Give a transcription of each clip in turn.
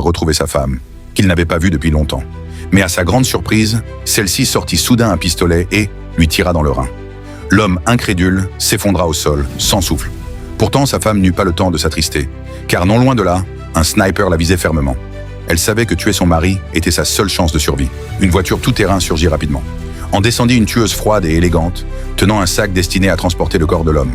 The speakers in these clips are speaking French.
retrouver sa femme, qu'il n'avait pas vue depuis longtemps. Mais à sa grande surprise, celle-ci sortit soudain un pistolet et lui tira dans le rein. L'homme incrédule s'effondra au sol, sans souffle. Pourtant, sa femme n'eut pas le temps de s'attrister, car non loin de là, un sniper la visait fermement. Elle savait que tuer son mari était sa seule chance de survie. Une voiture tout-terrain surgit rapidement. En descendit une tueuse froide et élégante, tenant un sac destiné à transporter le corps de l'homme.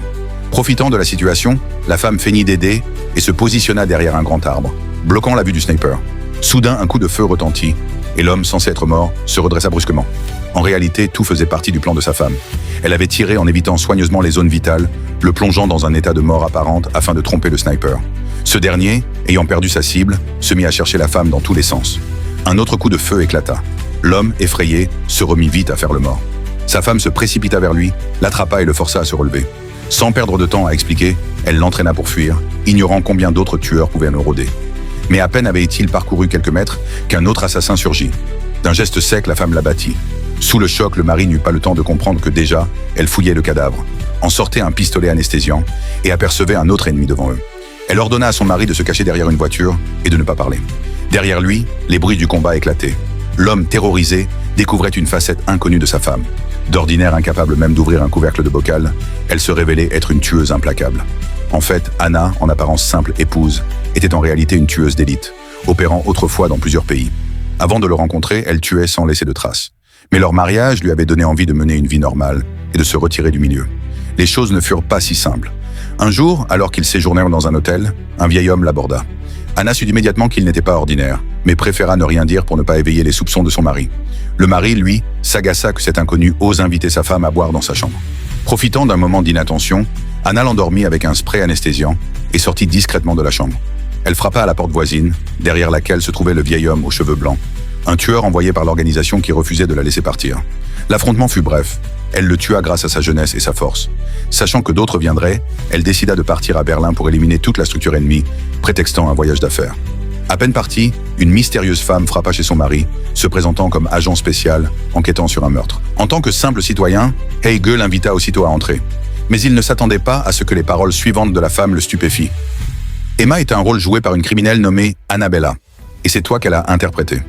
Profitant de la situation, la femme feignit d'aider et se positionna derrière un grand arbre, bloquant la vue du sniper. Soudain, un coup de feu retentit, et l'homme, censé être mort, se redressa brusquement. En réalité, tout faisait partie du plan de sa femme. Elle avait tiré en évitant soigneusement les zones vitales, le plongeant dans un état de mort apparente afin de tromper le sniper. Ce dernier, ayant perdu sa cible, se mit à chercher la femme dans tous les sens. Un autre coup de feu éclata. L'homme, effrayé, se remit vite à faire le mort. Sa femme se précipita vers lui, l'attrapa et le força à se relever. Sans perdre de temps à expliquer, elle l'entraîna pour fuir, ignorant combien d'autres tueurs pouvaient le rôder. Mais à peine avait-il parcouru quelques mètres qu'un autre assassin surgit. D'un geste sec, la femme l'abattit. Sous le choc, le mari n'eut pas le temps de comprendre que déjà, elle fouillait le cadavre, en sortait un pistolet anesthésiant et apercevait un autre ennemi devant eux. Elle ordonna à son mari de se cacher derrière une voiture et de ne pas parler. Derrière lui, les bruits du combat éclataient. L'homme, terrorisé, découvrait une facette inconnue de sa femme. D'ordinaire incapable même d'ouvrir un couvercle de bocal, elle se révélait être une tueuse implacable. En fait, Anna, en apparence simple épouse, était en réalité une tueuse d'élite, opérant autrefois dans plusieurs pays. Avant de le rencontrer, elle tuait sans laisser de traces. Mais leur mariage lui avait donné envie de mener une vie normale et de se retirer du milieu. Les choses ne furent pas si simples. Un jour, alors qu'ils séjournèrent dans un hôtel, un vieil homme l'aborda. Anna sut immédiatement qu'il n'était pas ordinaire, mais préféra ne rien dire pour ne pas éveiller les soupçons de son mari. Le mari, lui, s'agaça que cet inconnu ose inviter sa femme à boire dans sa chambre. Profitant d'un moment d'inattention, Anna l'endormit avec un spray anesthésiant et sortit discrètement de la chambre. Elle frappa à la porte voisine, derrière laquelle se trouvait le vieil homme aux cheveux blancs, un tueur envoyé par l'organisation qui refusait de la laisser partir. L'affrontement fut bref. Elle le tua grâce à sa jeunesse et sa force. Sachant que d'autres viendraient, elle décida de partir à Berlin pour éliminer toute la structure ennemie, prétextant un voyage d'affaires. À peine partie, une mystérieuse femme frappa chez son mari, se présentant comme agent spécial, enquêtant sur un meurtre. En tant que simple citoyen, Heige l'invita aussitôt à entrer. Mais il ne s'attendait pas à ce que les paroles suivantes de la femme le stupéfient. Emma est un rôle joué par une criminelle nommée Annabella, et c'est toi qu'elle a interprété.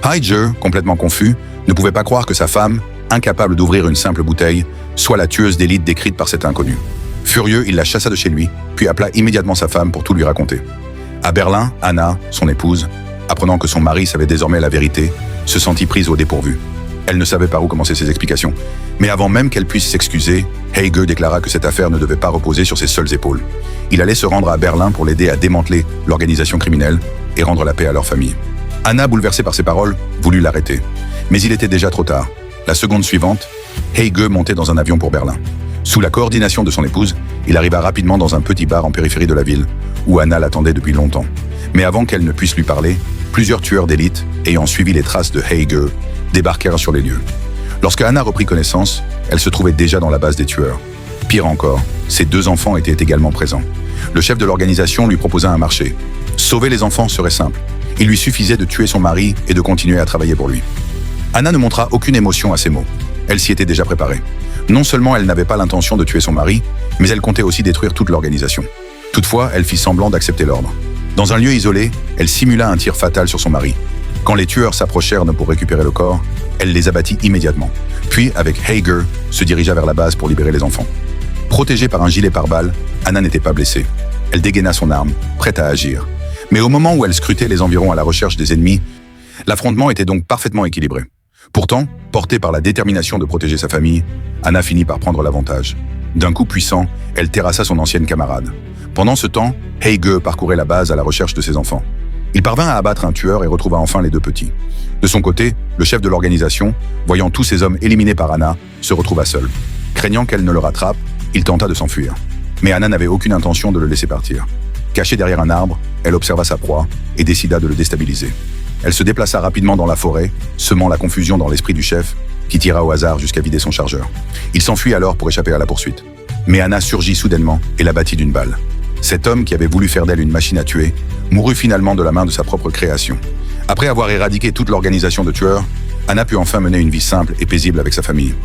Heige, complètement confus, ne pouvait pas croire que sa femme, incapable d'ouvrir une simple bouteille, soit la tueuse d'élite décrite par cet inconnu. Furieux, il la chassa de chez lui, puis appela immédiatement sa femme pour tout lui raconter. À Berlin, Anna, son épouse, apprenant que son mari savait désormais la vérité, se sentit prise au dépourvu. Elle ne savait par où commencer ses explications. Mais avant même qu'elle puisse s'excuser, Heige déclara que cette affaire ne devait pas reposer sur ses seules épaules. Il allait se rendre à Berlin pour l'aider à démanteler l'organisation criminelle et rendre la paix à leur famille. Anna, bouleversée par ces paroles, voulut l'arrêter. Mais il était déjà trop tard. La seconde suivante, Heige montait dans un avion pour Berlin. Sous la coordination de son épouse, il arriva rapidement dans un petit bar en périphérie de la ville, où Anna l'attendait depuis longtemps. Mais avant qu'elle ne puisse lui parler, plusieurs tueurs d'élite, ayant suivi les traces de Heige, débarquèrent sur les lieux. Lorsque Anna reprit connaissance, elle se trouvait déjà dans la base des tueurs. Pire encore, ses 2 enfants étaient également présents. Le chef de l'organisation lui proposa un marché. Sauver les enfants serait simple. Il lui suffisait de tuer son mari et de continuer à travailler pour lui. Anna ne montra aucune émotion à ces mots. Elle s'y était déjà préparée. Non seulement elle n'avait pas l'intention de tuer son mari, mais elle comptait aussi détruire toute l'organisation. Toutefois, elle fit semblant d'accepter l'ordre. Dans un lieu isolé, elle simula un tir fatal sur son mari. Quand les tueurs s'approchèrent pour récupérer le corps, elle les abattit immédiatement. Puis, avec Heige, se dirigea vers la base pour libérer les enfants. Protégée par un gilet pare-balles, Anna n'était pas blessée. Elle dégaina son arme, prête à agir. Mais au moment où elle scrutait les environs à la recherche des ennemis, l'affrontement était donc parfaitement équilibré. Pourtant, portée par la détermination de protéger sa famille, Anna finit par prendre l'avantage. D'un coup puissant, elle terrassa son ancienne camarade. Pendant ce temps, Heige parcourait la base à la recherche de ses enfants. Il parvint à abattre un tueur et retrouva enfin les 2 petits. De son côté, le chef de l'organisation, voyant tous ses hommes éliminés par Anna, se retrouva seul. Craignant qu'elle ne le rattrape, il tenta de s'enfuir. Mais Anna n'avait aucune intention de le laisser partir. Cachée derrière un arbre, elle observa sa proie et décida de le déstabiliser. Elle se déplaça rapidement dans la forêt, semant la confusion dans l'esprit du chef, qui tira au hasard jusqu'à vider son chargeur. Il s'enfuit alors pour échapper à la poursuite. Mais Anna surgit soudainement et l'abattit d'une balle. Cet homme, qui avait voulu faire d'elle une machine à tuer, mourut finalement de la main de sa propre création. Après avoir éradiqué toute l'organisation de tueurs, Anna put enfin mener une vie simple et paisible avec sa famille.